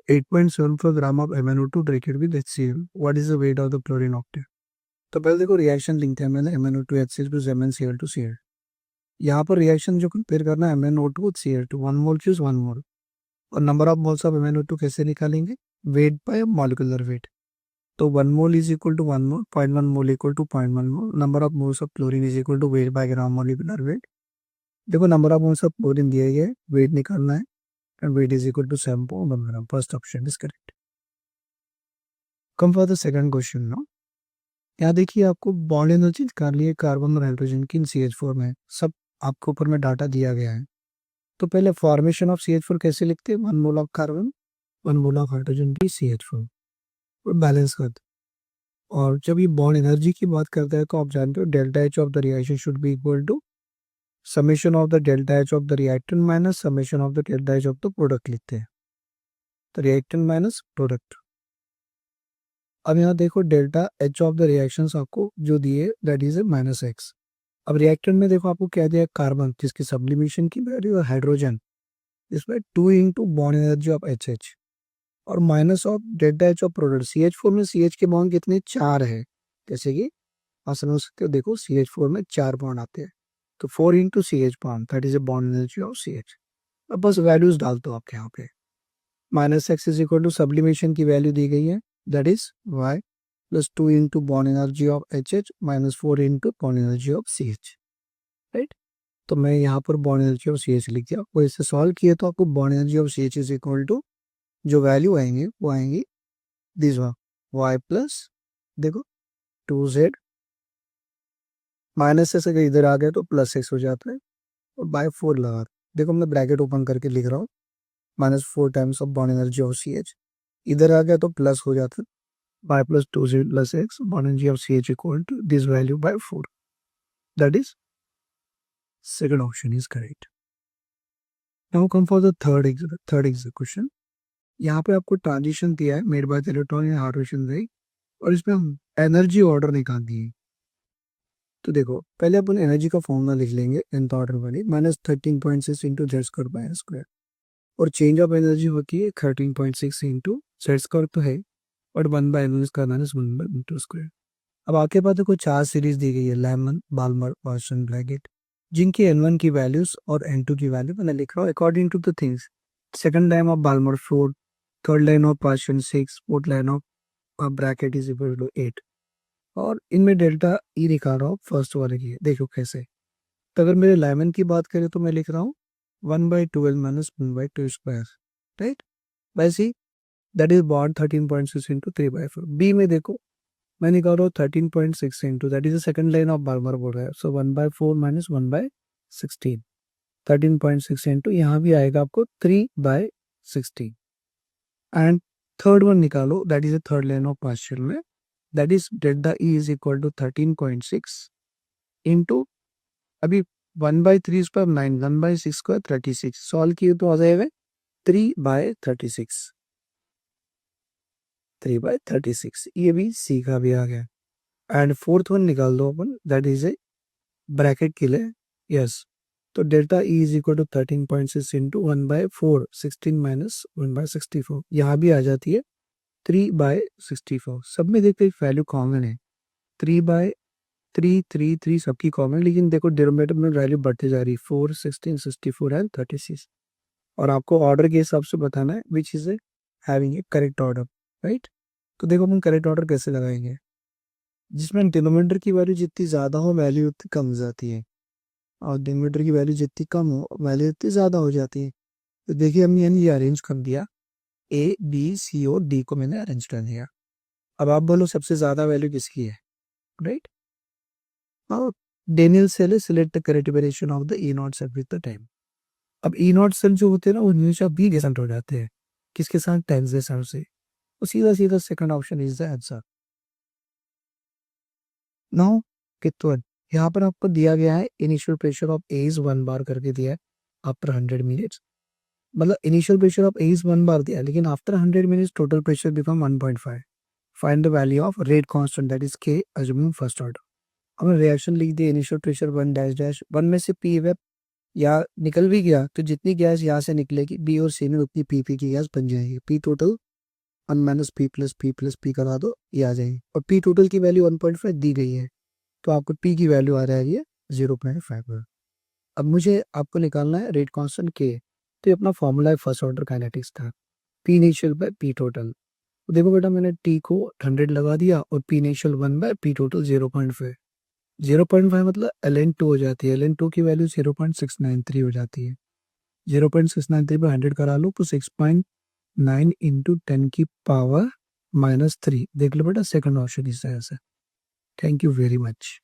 8.74 gram of MnO2 bracket with HCl. What is the weight of the chlorine octet? तो पहले देखो reaction लिखते हैं मैंने MnO2 HCl प्लस MnCl2Cl. यहाँ पर रिएक्शन जो कंपेयर करना है MnO2 Cl2 1 मोल चूज 1 मोल. और number of moles of MnO2 कैसे निकालेंगे? Weight by molecular weight. तो 1 mole is equal to 1 mole, 0.1 mole equal to 0.1 mole. Number of moles of chlorine is equal to weight by gram molecular weight. देखो number of moles of chlorine दिया गया है, weight निकालना है, and weight is equal to 7.1 gram. First option is correct. Come for the second question now. यहाँ देखिए आपको bond energy निकालनी है कार्बन और हाइड्रोजन की इन CH4 में. सब आपको ऊपर में डाटा दिया गया है. तो पहले फॉर्मेशन ऑफ CH4 कैसे लिखते हैं? 1 mole of carbon 1 mole of hydrogen की CH4 और बैलेंस कर दो. और जब ये बॉन्ड एनर्जी की बात करता है तो आप जानते हो delta H of the reaction should be equal to summation of the delta H of the reactant minus summation of the delta H of the product लिखते हैं. तो रिएक्टेंट माइनस प्रोडक्ट. अब यहाँ देखो delta H of the reactions आपको जो दिए that is -x. अब रिएक्टेंट में देखो आपको क्या दिया? कार्बन जिसकी सब्लिमेशन की वैल्यू और हाइड्रोजन इसमें 2 into bond energy of HH और minus of delta H of product. CH4 में CH के बॉन्ड कितने? 4 है. जैसे कि आप समझ सकते हो, देखो CH4 में 4 बॉन्ड आते हैं. तो 4 into CH bond that is a bond energy of CH. अब बस वैल्यूज डाल दो आपके यहाँ पे. -x is equal to sublimation की वैल्यू दी गई है that is y plus 2 into bond energy of HH minus 4 into bond energy of CH. Right. तो मैं यहाँ पर बॉन्ड एनर्जी ऑफ CH लिख दिया. आपको इससे सॉल्व किया तो आपको bond energy of CH is equal to जो वैल्यू आएंगे वो आएंगी दिस वन y प्लस देखो 2z माइनस से अगर इधर आ गया तो प्लस x हो जाता है और बाय 4 लगा. देखो मैं ब्रैकेट ओपन करके लिख रहा हूँ. -4 times of bond energy of CH. इधर आ गया तो प्लस हो जाता है y plus 2z plus x bond energy of CH equal to this value by 4. That is second option is correct. Now come for the third execution. यहाँ पे आपको transition दिया है मेड बाय इलेक्ट्रॉन या hydrogen रे और इसमें हम एनर्जी ऑर्डर निकालनी है. तो देखो पहले अपन एनर्जी का फॉर्मूला लिख लेंगे nth ऑर्डर वाली -13.6 into Z square by square. और चेंज ऑफ एनर्जी होती है 13.6 इंटू जेड स्क्वायर तो है और 1/n का -1/2 अब आपके पास देखो 4 सीरीज दी गई है लेमन बाल्मर वाटसन ब्रैकेट जिनकी n1 की वैल्यूज और n2 की वैल्यू मैंने लिख रहा हूँ according to the things. Second line of Balmer 4, third line of Paschen 6, fourth line of Brackett is equal to 8 और इनमें डेल्टा ई निकाल रहा हूँ फर्स्ट वाले की. देखो कैसे. तो अगर मेरे लेमन की बात करें तो मैं लिख रहा हूँ 1/12 माइनस 1/2 स्क्वायर. राइट. वैसे that is bond 13.6 into 3/4. B में देखो मैं निकाल रहा हूँ 13.6 into that is the second line of Balmer बोल रहा है. सो 1/4 माइनस 1/16 13.6 इंटू यहाँ भी आएगा आपको 3/16 एंड थर्ड वन निकालो that is the third line of partial में that is delta E is equal to 13.6 into अभी 1/3 स्क्वायर 9 1/6 स्क्वायर 36 सॉल्व किए तो आ जाएगा 3/36 3/36. ये भी सी का भी आ गया. एंड फोर्थ वन निकाल दो अपन दैट इज ए ब्रैकेट के लिए. यस. तो delta E is equal to 13.6 into 1/4 16 minus 1/64 यहाँ भी आ जाती है 3/64. सब में देखते वैल्यू कॉमन है 3/3 सबकी कॉमन. लेकिन देखो डिनोमिनेटर में वैल्यू बढ़ती जा रही है 4 16 64 एंड 36. और आपको ऑर्डर के हिसाब से बताना है which is having A correct order. Right. तो देखो हम करेक्ट ऑर्डर कैसे लगाएंगे जिसमें डिनोमिनेटर की वैल्यू जितनी ज़्यादा हो वैल्यू उतनी कम हो जाती है और डिनोमिनेटर की वैल्यू जितनी कम हो वैल्यू उतनी ज़्यादा हो जाती है. तो देखिए हमने यानी ये अरेंज कर दिया ए बी सी और डी को मैंने अरेंज कर दिया. अब आप बोलो सबसे ज़्यादा वैल्यू किसकी है? राइट. और Daniell cell select the correct variation of the E not cell with the time. अब ई नॉट सेल जो होते हैं ना वो हमेशा बी के साथ हो जाते हैं. किसके साथ? टाइम्स के साथ से. तो सीधा सीधा second option is the answer. Now कितवन यहाँ पर आपको दिया गया है initial pressure of A is 1 bar करके दिया है आफ्टर 100 मिनट्स. मतलब initial pressure of A is 1 bar दिया है लेकिन after 100 minutes total pressure become 1.5. Find the value of rate constant that is K assuming first order. हमने reaction लिख दिया इनिशियल प्रेशर 1 डैश डैश 1 में से पी वेब या निकल भी गया तो जितनी गैस यहाँ से निकलेगी बी और सी में उतनी पी की गैस बन जाएगी। P total 1 minus P plus P करा दो, ये आ जाएगी। और पी टोटल की वैल्यू 1.5 दी गई है, तो आपको पी की वैल्यू आ रही है 0.5। अब मुझे आपको निकालना है रेट कांस्टेंट के। तो ये अपना फॉर्मूला है फर्स्ट ऑर्डर काइनेटिक्स का, P initial by P total. तो देखो बेटा, मैंने टी को 100 लगा दिया और P initial 1 by P total 0.5। 0.5 मतलब ln2 हो जाती है, ln2 की वैल्यू 0.693 हो जाती है। 0.693 पर 100 करा लो तो 6.9 इंटू 10 की पावर -3। देख लो बेटा, सेकंड ऑप्शन इस तरह से। Thank you very much.